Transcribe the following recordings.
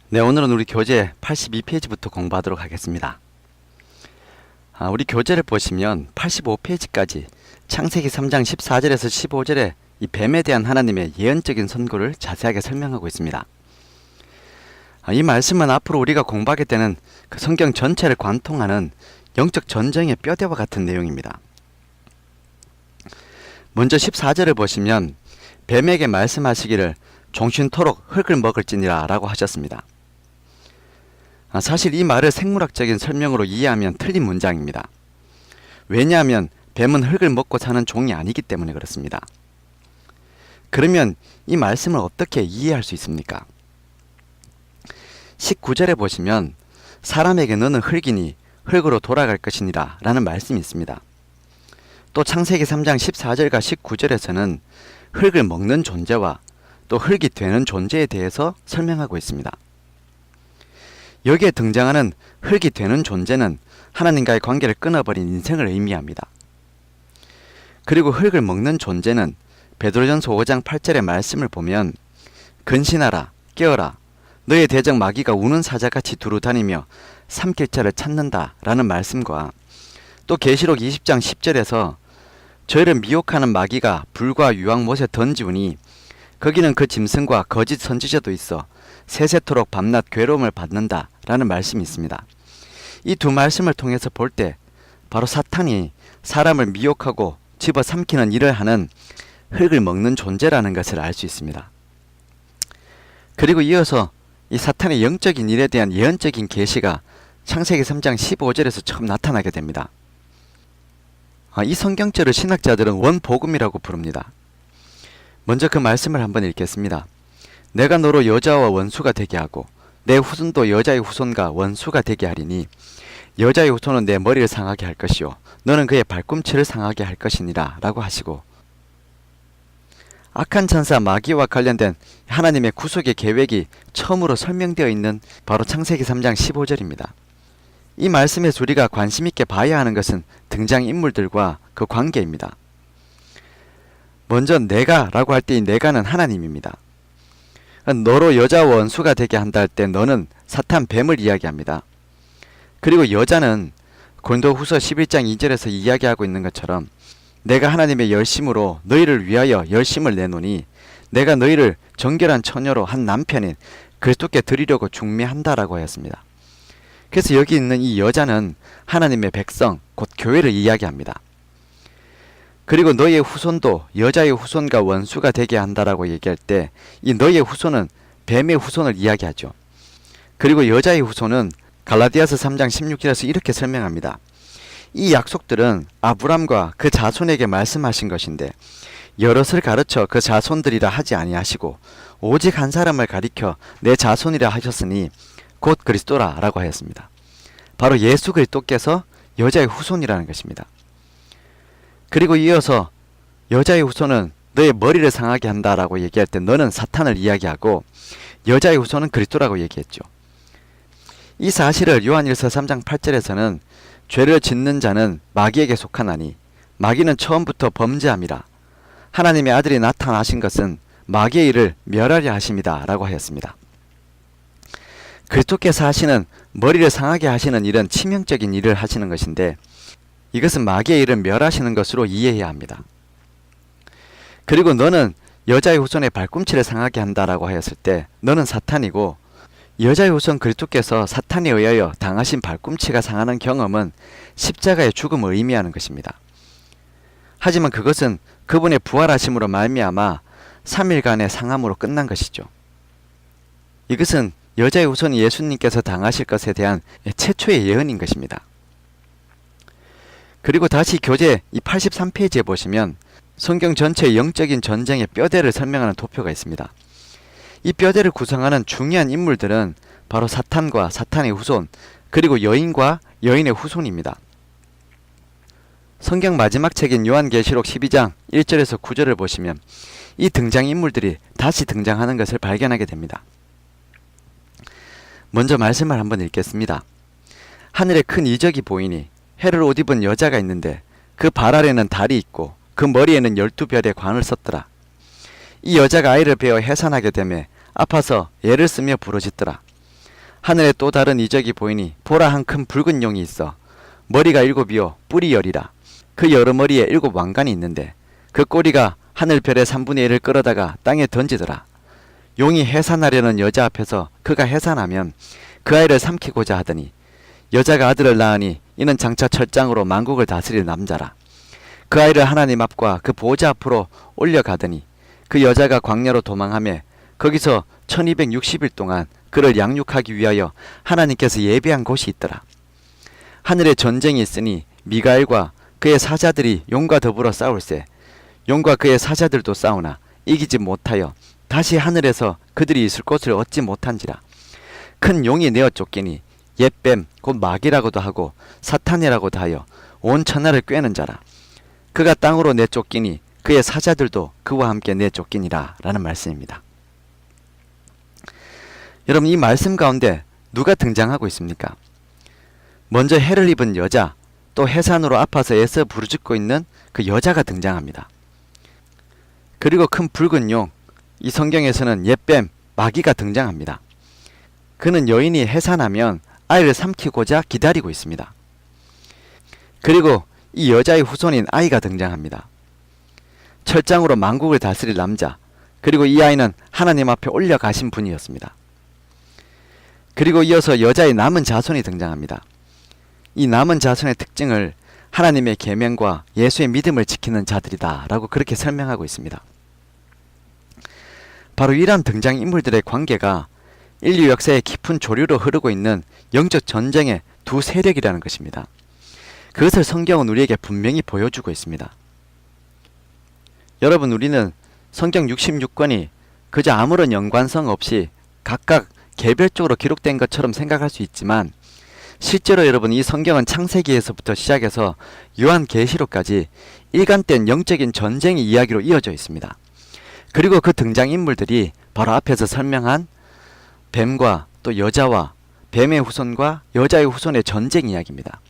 네, 오늘은 우리 교재 82페이지부터 공부하도록 하겠습니다. 우리 교재를 보시면 85페이지까지 창세기 3장 14절에서 15절에 이 뱀에 대한 하나님의 예언적인 선고를 자세하게 설명하고 있습니다. 이 말씀은 앞으로 우리가 공부하게 되는 그 성경 전체를 관통하는 영적 전쟁의 뼈대와 같은 내용입니다. 먼저 14절을 보시면 뱀에게 말씀하시기를 종신토록 흙을 먹을지니라 라고 하셨습니다. 사실 이 말을 생물학적인 설명으로 이해하면 틀린 문장입니다. 왜냐하면 뱀은 흙을 먹고 사는 종이 아니기 때문에 그렇습니다. 그러면 이 말씀을 어떻게 이해할 수 있습니까? 19절에 보시면 사람에게 너는 흙이니 흙으로 돌아갈 것이니라 라는 말씀이 있습니다. 또 창세기 3장 14절과 19절에서는 흙을 먹는 존재와 또 흙이 되는 존재에 대해서 설명하고 있습니다. 여기에 등장하는 흙이 되는 존재는 하나님과의 관계를 끊어버린 인생을 의미합니다. 그리고 흙을 먹는 존재는 베드로전서 5장 8절의 말씀을 보면 근신하라 깨어라 너의 대적 마귀가 우는 사자같이 두루다니며 삼킬 자를 찾는다 라는 말씀과 또 계시록 20장 10절에서 저희를 미혹하는 마귀가 불과 유황못에 던지우니 거기는 그 짐승과 거짓 선지자도 있어 세세토록 밤낮 괴로움을 받는다 라는 말씀이 있습니다. 이 두 말씀을 통해서 볼 때 바로 사탄이 사람을 미혹하고 집어삼키는 일을 하는 흙을 먹는 존재라는 것을 알 수 있습니다. 그리고 이어서 이 사탄의 영적인 일에 대한 예언적인 계시가 창세기 3장 15절에서 처음 나타나게 됩니다. 이 성경절을 신학자들은 원복음이라고 부릅니다. 먼저 그 말씀을 한번 읽겠습니다. 내가 너로 여자와 원수가 되게 하고 내 후손도 여자의 후손과 원수가 되게 하리니 여자의 후손은 내 머리를 상하게 할 것이요 너는 그의 발꿈치를 상하게 할 것이니라 라고 하시고, 악한 천사 마귀와 관련된 하나님의 구속의 계획이 처음으로 설명되어 있는 바로 창세기 3장 15절입니다. 이 말씀에서 우리가 관심 있게 봐야 하는 것은 등장인물들과 그 관계입니다. 먼저 내가 라고 할 때 이 내가는 하나님입니다. 너로 여자와 원수가 되게 한다 할 때 너는 사탄 뱀을 이야기합니다. 그리고 여자는 고린도후서 11장 2절에서 이야기하고 있는 것처럼 내가 하나님의 열심으로 너희를 위하여 열심을 내노니 내가 너희를 정결한 처녀로 한 남편인 그리스도께 드리려고 중매한다라고 하였습니다. 그래서 여기 있는 이 여자는 하나님의 백성 곧 교회를 이야기합니다. 그리고 너희의 후손도 여자의 후손과 원수가 되게 한다라고 얘기할 때 이 너희의 후손은 뱀의 후손을 이야기하죠. 그리고 여자의 후손은 갈라디아서 3장 16절에서 이렇게 설명합니다. 이 약속들은 아브람과 그 자손에게 말씀하신 것인데 여럿을 가르쳐 그 자손들이라 하지 아니하시고 오직 한 사람을 가리켜 내 자손이라 하셨으니 곧 그리스도라 라고 하였습니다. 바로 예수 그리스도께서 여자의 후손이라는 것입니다. 그리고 이어서 여자의 후손은 너의 머리를 상하게 한다라고 얘기할 때 너는 사탄을 이야기하고 여자의 후손은 그리스도라고 얘기했죠. 이 사실을 요한일서 3장 8절에서는 죄를 짓는 자는 마귀에게 속하나니 마귀는 처음부터 범죄함이라 하나님의 아들이 나타나신 것은 마귀의 일을 멸하려 하심이다 라고 하였습니다. 그리스도께서 하시는 머리를 상하게 하시는 일은 치명적인 일을 하시는 것인데 이것은 마귀의 일을 멸하시는 것으로 이해해야 합니다. 그리고 너는 여자의 후손의 발꿈치를 상하게 한다라고 하였을 때 너는 사탄이고 여자의 후손 그리스도께서 사탄에 의하여 당하신 발꿈치가 상하는 경험은 십자가의 죽음을 의미하는 것입니다. 하지만 그것은 그분의 부활하심으로 말미암아 3일간의 상함으로 끝난 것이죠. 이것은 여자의 후손 예수님께서 당하실 것에 대한 최초의 예언인 것입니다. 그리고 다시 교재 이 83페이지에 보시면 성경 전체의 영적인 전쟁의 뼈대를 설명하는 도표가 있습니다. 이 뼈대를 구성하는 중요한 인물들은 바로 사탄과 사탄의 후손 그리고 여인과 여인의 후손입니다. 성경 마지막 책인 요한계시록 12장 1절에서 9절을 보시면 이 등장인물들이 다시 등장하는 것을 발견하게 됩니다. 먼저 말씀을 한번 읽겠습니다. 하늘에 큰 이적이 보이니 해를 옷 입은 여자가 있는데 그 발 아래는 달이 있고 그 머리에는 12별의 관을 썼더라. 이 여자가 아이를 베어 해산하게 되매 아파서 애를 쓰며 부르짖더라. 하늘에 또 다른 이적이 보이니 보라 한 큰 붉은 용이 있어 머리가 7이요 뿔이 10이라. 그 여러 머리에 7 왕관이 있는데 그 꼬리가 하늘 별의 3분의 1을 끌어다가 땅에 던지더라. 용이 해산하려는 여자 앞에서 그가 해산하면 그 아이를 삼키고자 하더니 여자가 아들을 낳으니 이는 장차 철장으로 만국을 다스릴 남자라. 그 아이를 하나님 앞과 그 보호자 앞으로 올려가더니 그 여자가 광야로 도망하며 거기서 1260일 동안 그를 양육하기 위하여 하나님께서 예비한 곳이 있더라. 하늘에 전쟁이 있으니 미가엘과 그의 사자들이 용과 더불어 싸울세. 용과 그의 사자들도 싸우나 이기지 못하여 다시 하늘에서 그들이 있을 곳을 얻지 못한지라. 큰 용이 내어 쫓기니 옛뱀 곧 마귀라고도 하고 사탄이라고도 하여 온 천하를 꿰는 자라. 그가 땅으로 내쫓기니 그의 사자들도 그와 함께 내쫓기니라 라는 말씀입니다. 여러분, 이 말씀 가운데 누가 등장하고 있습니까? 먼저 해를 입은 여자, 또 해산으로 아파서 애써 부르짖고 있는 그 여자가 등장합니다. 그리고 큰 붉은 용, 이 성경에서는 옛뱀, 마귀가 등장합니다. 그는 여인이 해산하면 아이를 삼키고자 기다리고 있습니다. 그리고 이 여자의 후손인 아이가 등장합니다. 철장으로 만국을 다스릴 남자, 그리고 이 아이는 하나님 앞에 올려가신 분이었습니다. 그리고 이어서 여자의 남은 자손이 등장합니다. 이 남은 자손의 특징을 하나님의 계명과 예수의 믿음을 지키는 자들이다 라고 그렇게 설명하고 있습니다. 바로 이러한 등장인물들의 관계가 인류 역사의 깊은 조류로 흐르고 있는 영적 전쟁의 두 세력이라는 것입니다. 그것을 성경은 우리에게 분명히 보여주고 있습니다. 여러분, 우리는 성경 66권이 그저 아무런 연관성 없이 각각 개별적으로 기록된 것처럼 생각할 수 있지만 실제로 여러분, 이 성경은 창세기에서부터 시작해서 요한계시록까지 일관된 영적인 전쟁의 이야기로 이어져 있습니다. 그리고 그 등장인물들이 바로 앞에서 설명한 뱀과 또 여자와 뱀의 후손과 여자의 후손의 전쟁 이야기입니다.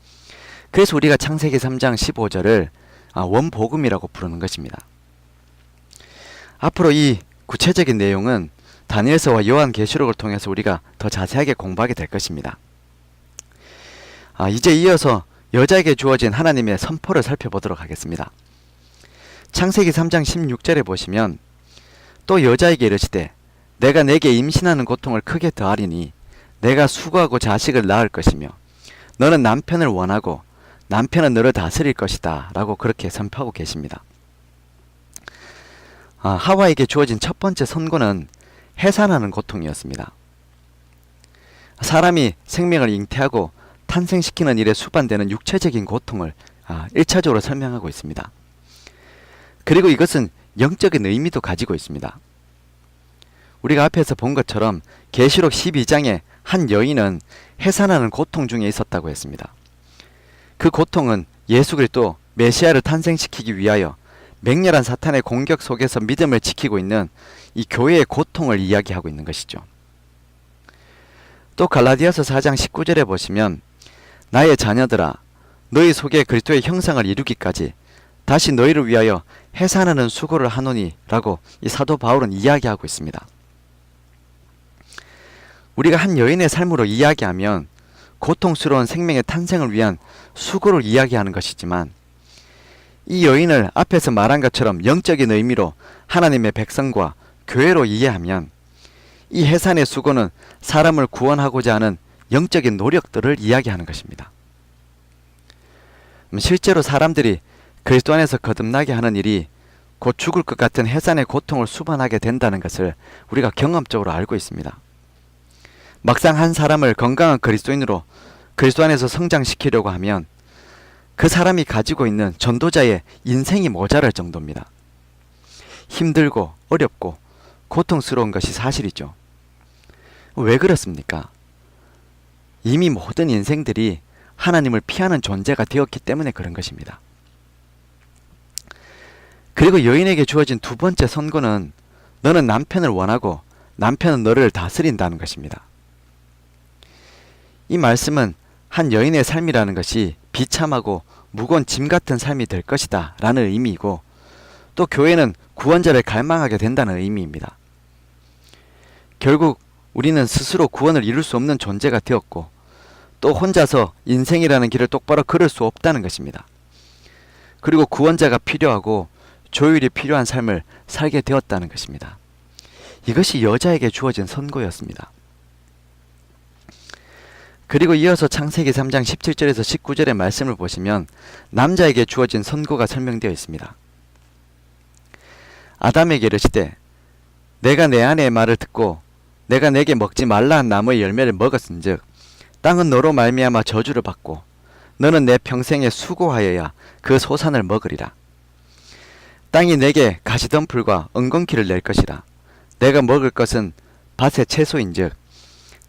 그래서 우리가 창세기 3장 15절을 원복음이라고 부르는 것입니다. 앞으로 이 구체적인 내용은 다니엘서와 요한계시록을 통해서 우리가 더 자세하게 공부하게 될 것입니다. 이제 이어서 여자에게 주어진 하나님의 선포를 살펴보도록 하겠습니다. 창세기 3장 16절에 보시면 또 여자에게 이르시되 내가 내게 임신하는 고통을 크게 더하리니 내가 수고하고 자식을 낳을 것이며 너는 남편을 원하고 남편은 너를 다스릴 것이다 라고 그렇게 선포하고 계십니다. 하와에게 주어진 첫 번째 선고는 해산하는 고통이었습니다. 사람이 생명을 잉태하고 탄생시키는 일에 수반되는 육체적인 고통을 1차적으로 설명하고 있습니다. 그리고 이것은 영적인 의미도 가지고 있습니다. 우리가 앞에서 본 것처럼 계시록 12장에 한 여인은 해산하는 고통 중에 있었다고 했습니다. 그 고통은 예수 그리스도 메시아를 탄생시키기 위하여 맹렬한 사탄의 공격 속에서 믿음을 지키고 있는 이 교회의 고통을 이야기하고 있는 것이죠. 또 갈라디아서 4장 19절에 보시면 나의 자녀들아 너희 속에 그리스도의 형상을 이루기까지 다시 너희를 위하여 해산하는 수고를 하노니 라고 이 사도 바울은 이야기하고 있습니다. 우리가 한 여인의 삶으로 이야기하면 고통스러운 생명의 탄생을 위한 수고를 이야기하는 것이지만 이 여인을 앞에서 말한 것처럼 영적인 의미로 하나님의 백성과 교회로 이해하면 이 해산의 수고는 사람을 구원하고자 하는 영적인 노력들을 이야기하는 것입니다. 실제로 사람들이 그리스도 안에서 거듭나게 하는 일이 곧 죽을 것 같은 해산의 고통을 수반하게 된다는 것을 우리가 경험적으로 알고 있습니다. 막상 한 사람을 건강한 그리스도인으로 그리스도 안에서 성장시키려고 하면 그 사람이 가지고 있는 전도자의 인생이 모자랄 정도입니다. 힘들고 어렵고 고통스러운 것이 사실이죠. 왜 그렇습니까? 이미 모든 인생들이 하나님을 피하는 존재가 되었기 때문에 그런 것입니다. 그리고 여인에게 주어진 두 번째 선고는 너는 남편을 원하고 남편은 너를 다스린다는 것입니다. 이 말씀은 한 여인의 삶이라는 것이 비참하고 무거운 짐 같은 삶이 될 것이다 라는 의미이고 또 교회는 구원자를 갈망하게 된다는 의미입니다. 결국 우리는 스스로 구원을 이룰 수 없는 존재가 되었고 또 혼자서 인생이라는 길을 똑바로 걸을 수 없다는 것입니다. 그리고 구원자가 필요하고 조율이 필요한 삶을 살게 되었다는 것입니다. 이것이 여자에게 주어진 선고였습니다. 그리고 이어서 창세기 3장 17절에서 19절의 말씀을 보시면 남자에게 주어진 선고가 설명되어 있습니다. 아담에게 이르시되 내가 내 아내의 말을 듣고 내가 내게 먹지 말라 한 나무의 열매를 먹었은즉 땅은 너로 말미암아 저주를 받고 너는 내 평생에 수고하여야 그 소산을 먹으리라. 땅이 내게 가시덤불과 엉겅퀴를 낼 것이라. 내가 먹을 것은 밭의 채소인즉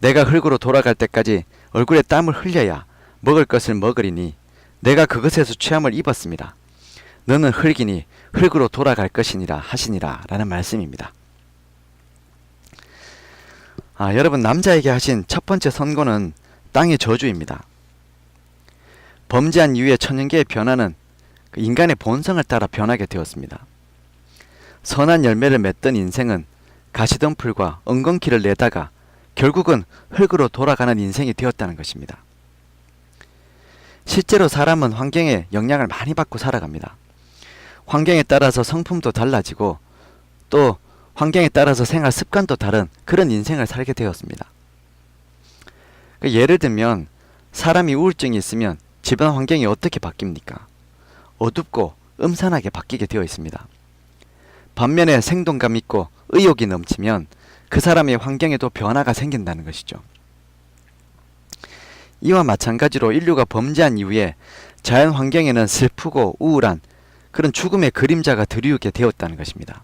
내가 흙으로 돌아갈 때까지 얼굴에 땀을 흘려야 먹을 것을 먹으리니 내가 그것에서 취함을 입었습니다. 너는 흙이니 흙으로 돌아갈 것이니라 하시니라 라는 말씀입니다. 여러분, 남자에게 하신 첫 번째 선고는 땅의 저주입니다. 범죄한 이후에 천연계의 변화는 인간의 본성을 따라 변하게 되었습니다. 선한 열매를 맺던 인생은 가시덤불과 엉겅퀴를 내다가 결국은 흙으로 돌아가는 인생이 되었다는 것입니다. 실제로 사람은 환경에 영향을 많이 받고 살아갑니다. 환경에 따라서 성품도 달라지고 또 환경에 따라서 생활 습관도 다른 그런 인생을 살게 되었습니다. 예를 들면 사람이 우울증이 있으면 집안 환경이 어떻게 바뀝니까? 어둡고 음산하게 바뀌게 되어 있습니다. 반면에 생동감 있고 의욕이 넘치면 그 사람의 환경에도 변화가 생긴다는 것이죠. 이와 마찬가지로 인류가 범죄한 이후에 자연 환경에는 슬프고 우울한 그런 죽음의 그림자가 드리우게 되었다는 것입니다.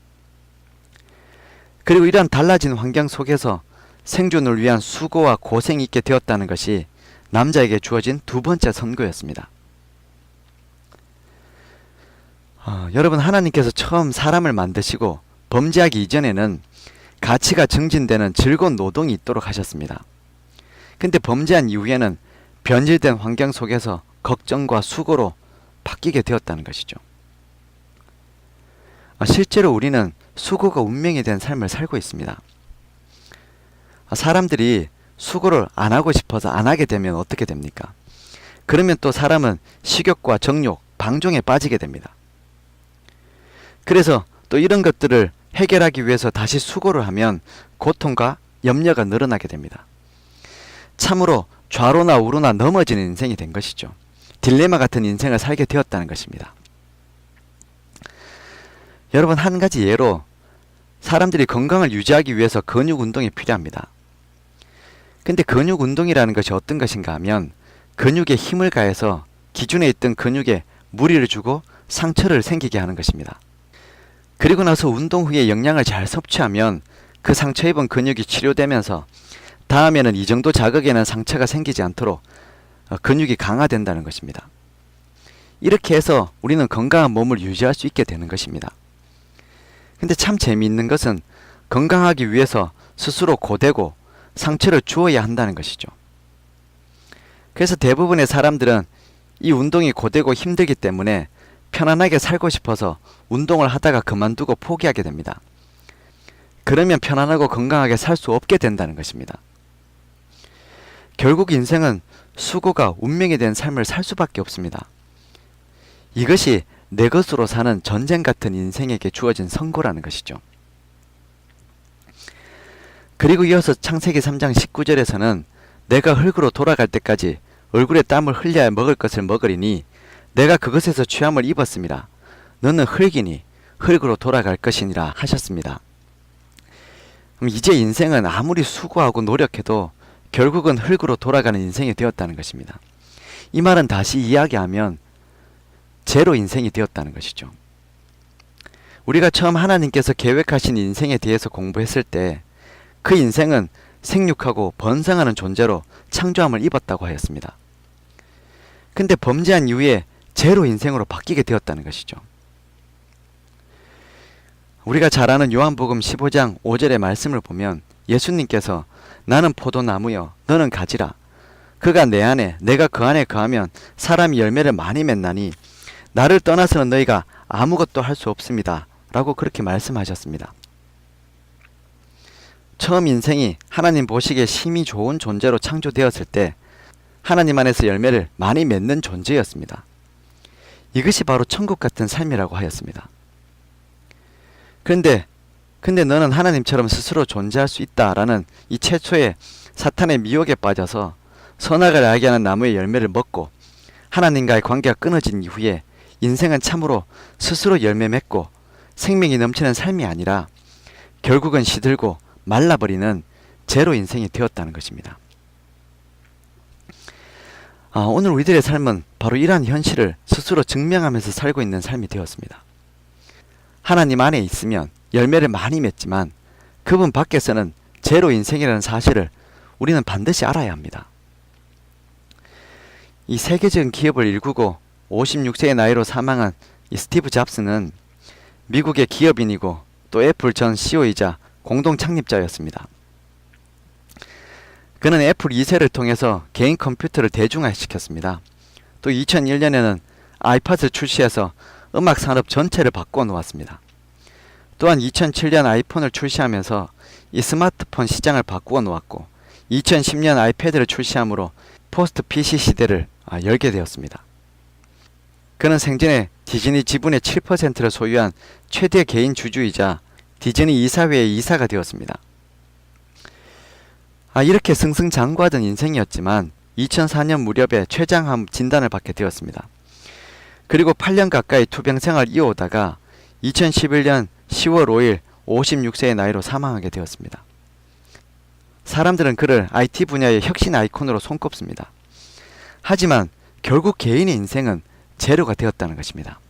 그리고 이러한 달라진 환경 속에서 생존을 위한 수고와 고생이 있게 되었다는 것이 남자에게 주어진 두 번째 선고였습니다. 여러분, 하나님께서 처음 사람을 만드시고 범죄하기 이전에는 가치가 증진되는 즐거운 노동이 있도록 하셨습니다. 근데 범죄한 이후에는 변질된 환경 속에서 걱정과 수고로 바뀌게 되었다는 것이죠. 실제로 우리는 수고가 운명이 된 삶을 살고 있습니다. 사람들이 수고를 안 하고 싶어서 안 하게 되면 어떻게 됩니까? 그러면 또 사람은 식욕과 정욕, 방종에 빠지게 됩니다. 그래서 또 이런 것들을 해결하기 위해서 다시 수고를 하면 고통과 염려가 늘어나게 됩니다. 참으로 좌로나 우로나 넘어지는 인생이 된 것이죠. 딜레마 같은 인생을 살게 되었다는 것입니다. 여러분, 한 가지 예로 사람들이 건강을 유지하기 위해서 근육 운동이 필요합니다. 근데 근육 운동이라는 것이 어떤 것인가 하면 근육에 힘을 가해서 기존에 있던 근육에 무리를 주고 상처를 생기게 하는 것입니다. 그리고 나서 운동 후에 영양을 잘 섭취하면 그 상처 입은 근육이 치료되면서 다음에는 이 정도 자극에는 상처가 생기지 않도록 근육이 강화된다는 것입니다. 이렇게 해서 우리는 건강한 몸을 유지할 수 있게 되는 것입니다. 근데 참 재미있는 것은 건강하기 위해서 스스로 고되고 상처를 주어야 한다는 것이죠. 그래서 대부분의 사람들은 이 운동이 고되고 힘들기 때문에 편안하게 살고 싶어서 운동을 하다가 그만두고 포기하게 됩니다. 그러면 편안하고 건강하게 살 수 없게 된다는 것입니다. 결국 인생은 수고가 운명이 된 삶을 살 수밖에 없습니다. 이것이 내 것으로 사는 전쟁 같은 인생에게 주어진 선고라는 것이죠. 그리고 이어서 창세기 3장 19절에서는 내가 흙으로 돌아갈 때까지 얼굴에 땀을 흘려야 먹을 것을 먹으리니 내가 그것에서 취함을 입었습니다. 너는 흙이니 흙으로 돌아갈 것이니라 하셨습니다. 그럼 이제 인생은 아무리 수고하고 노력해도 결국은 흙으로 돌아가는 인생이 되었다는 것입니다. 이 말은 다시 이야기하면 제로 인생이 되었다는 것이죠. 우리가 처음 하나님께서 계획하신 인생에 대해서 공부했을 때 그 인생은 생육하고 번성하는 존재로 창조함을 입었다고 하였습니다. 근데 범죄한 이후에 제로 인생으로 바뀌게 되었다는 것이죠. 우리가 잘 아는 요한복음 15장 5절의 말씀을 보면 예수님께서 나는 포도나무여 너는 가지라. 그가 내 안에 내가 그 안에 거하면 사람이 열매를 많이 맺나니 나를 떠나서는 너희가 아무것도 할 수 없습니다. 라고 그렇게 말씀하셨습니다. 처음 인생이 하나님 보시기에 심히 좋은 존재로 창조되었을 때 하나님 안에서 열매를 많이 맺는 존재였습니다. 이것이 바로 천국 같은 삶이라고 하였습니다. 그런데 너는 하나님처럼 스스로 존재할 수 있다라는 이 최초의 사탄의 미혹에 빠져서 선악을 알게 하는 나무의 열매를 먹고 하나님과의 관계가 끊어진 이후에 인생은 참으로 스스로 열매 맺고 생명이 넘치는 삶이 아니라 결국은 시들고 말라버리는 제로 인생이 되었다는 것입니다. 오늘 우리들의 삶은 바로 이러한 현실을 스스로 증명하면서 살고 있는 삶이 되었습니다. 하나님 안에 있으면 열매를 많이 맺지만 그분 밖에서는 제로 인생이라는 사실을 우리는 반드시 알아야 합니다. 이 세계적인 기업을 일구고 56세의 나이로 사망한 이 스티브 잡스는 미국의 기업인이고 또 애플 전 CEO이자 공동 창립자였습니다. 그는 애플 2세를 통해서 개인 컴퓨터를 대중화시켰습니다. 또 2001년에는 아이팟을 출시해서 음악 산업 전체를 바꿔 놓았습니다. 또한 2007년 아이폰을 출시하면서 이 스마트폰 시장을 바꾸어 놓았고 2010년 아이패드를 출시함으로 포스트 PC 시대를 열게 되었습니다. 그는 생전에 디즈니 지분의 7%를 소유한 최대 개인 주주이자 디즈니 이사회의 이사가 되었습니다. 이렇게 승승장구하던 인생이었지만 2004년 무렵에 췌장암 진단을 받게 되었습니다. 그리고 8년 가까이 투병 생활을 이어오다가 2011년 10월 5일 56세의 나이로 사망하게 되었습니다. 사람들은 그를 IT 분야의 혁신 아이콘으로 손꼽습니다. 하지만 결국 개인의 인생은 제로가 되었다는 것입니다.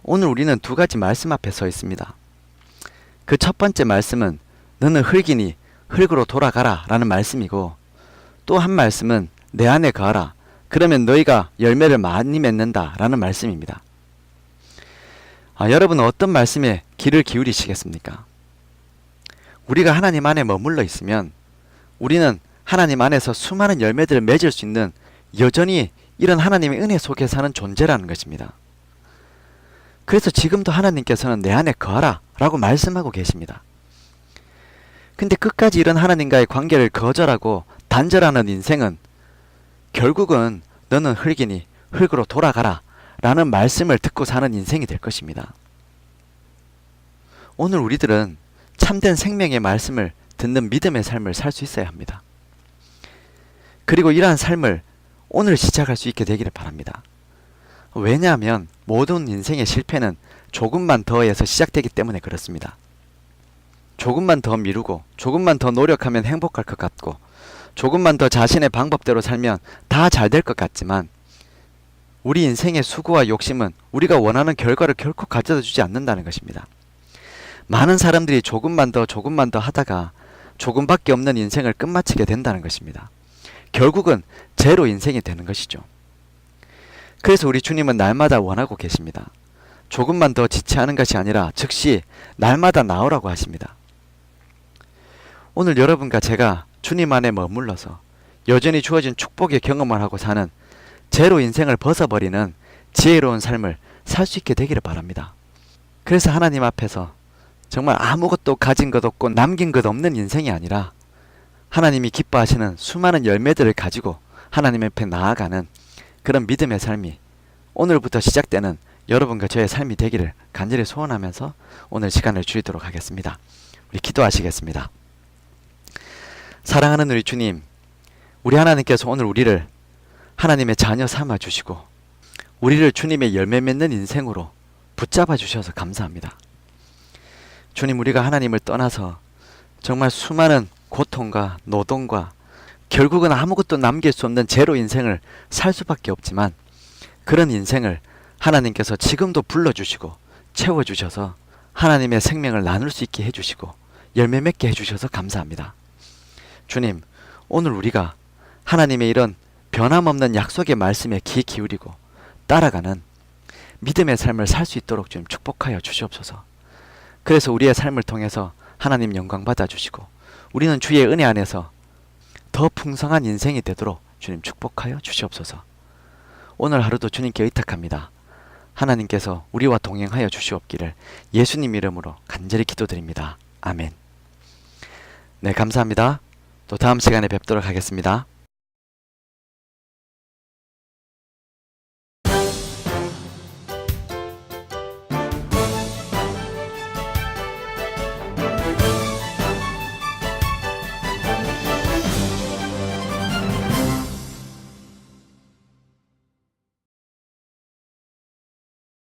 오늘 우리는 두 가지 말씀 앞에 서 있습니다. 그 첫 번째 말씀은 너는 흙이니 흙으로 돌아가라 라는 말씀이고, 또 한 말씀은 내 안에 거하라, 그러면 너희가 열매를 많이 맺는다 라는 말씀입니다. 여러분은 어떤 말씀에 귀를 기울이시겠습니까? 우리가 하나님 안에 머물러 있으면 우리는 하나님 안에서 수많은 열매들을 맺을 수 있는 여전히 이런 하나님의 은혜 속에 사는 존재라는 것입니다. 그래서 지금도 하나님께서는 내 안에 거하라 라고 말씀하고 계십니다. 근데 끝까지 이런 하나님과의 관계를 거절하고 단절하는 인생은 결국은 너는 흙이니 흙으로 돌아가라 라는 말씀을 듣고 사는 인생이 될 것입니다. 오늘 우리들은 참된 생명의 말씀을 듣는 믿음의 삶을 살 수 있어야 합니다. 그리고 이러한 삶을 오늘 시작할 수 있게 되기를 바랍니다. 왜냐하면 모든 인생의 실패는 조금만 더해서 시작되기 때문에 그렇습니다. 조금만 더 미루고 조금만 더 노력하면 행복할 것 같고 조금만 더 자신의 방법대로 살면 다 잘 될 것 같지만 우리 인생의 수고와 욕심은 우리가 원하는 결과를 결코 가져다 주지 않는다는 것입니다. 많은 사람들이 조금만 더 하다가 조금밖에 없는 인생을 끝마치게 된다는 것입니다. 결국은 제로 인생이 되는 것이죠. 그래서 우리 주님은 날마다 원하고 계십니다. 조금만 더 지체하는 것이 아니라 즉시 날마다 나오라고 하십니다. 오늘 여러분과 제가 주님 안에 머물러서 여전히 주어진 축복의 경험을 하고 사는 제로 인생을 벗어버리는 지혜로운 삶을 살 수 있게 되기를 바랍니다. 그래서 하나님 앞에서 정말 아무것도 가진 것 없고 남긴 것 없는 인생이 아니라 하나님이 기뻐하시는 수많은 열매들을 가지고 하나님 앞에 나아가는 그런 믿음의 삶이 오늘부터 시작되는 여러분과 저의 삶이 되기를 간절히 소원하면서 오늘 시간을 줄이도록 하겠습니다. 우리 기도하시겠습니다. 사랑하는 우리 주님, 우리 하나님께서 오늘 우리를 하나님의 자녀 삼아 주시고 우리를 주님의 열매 맺는 인생으로 붙잡아 주셔서 감사합니다. 주님, 우리가 하나님을 떠나서 정말 수많은 고통과 노동과 결국은 아무것도 남길 수 없는 제로 인생을 살 수밖에 없지만 그런 인생을 하나님께서 지금도 불러주시고 채워주셔서 하나님의 생명을 나눌 수 있게 해주시고 열매 맺게 해주셔서 감사합니다. 주님, 오늘 우리가 하나님의 이런 변함없는 약속의 말씀에 귀 기울이고 따라가는 믿음의 삶을 살 수 있도록 주님 축복하여 주시옵소서. 그래서 우리의 삶을 통해서 하나님 영광 받아주시고 우리는 주의 은혜 안에서 더 풍성한 인생이 되도록 주님 축복하여 주시옵소서. 오늘 하루도 주님께 의탁합니다. 하나님께서 우리와 동행하여 주시옵기를 예수님 이름으로 간절히 기도드립니다. 아멘. 네, 감사합니다. 또 다음 시간에 뵙도록 하겠습니다.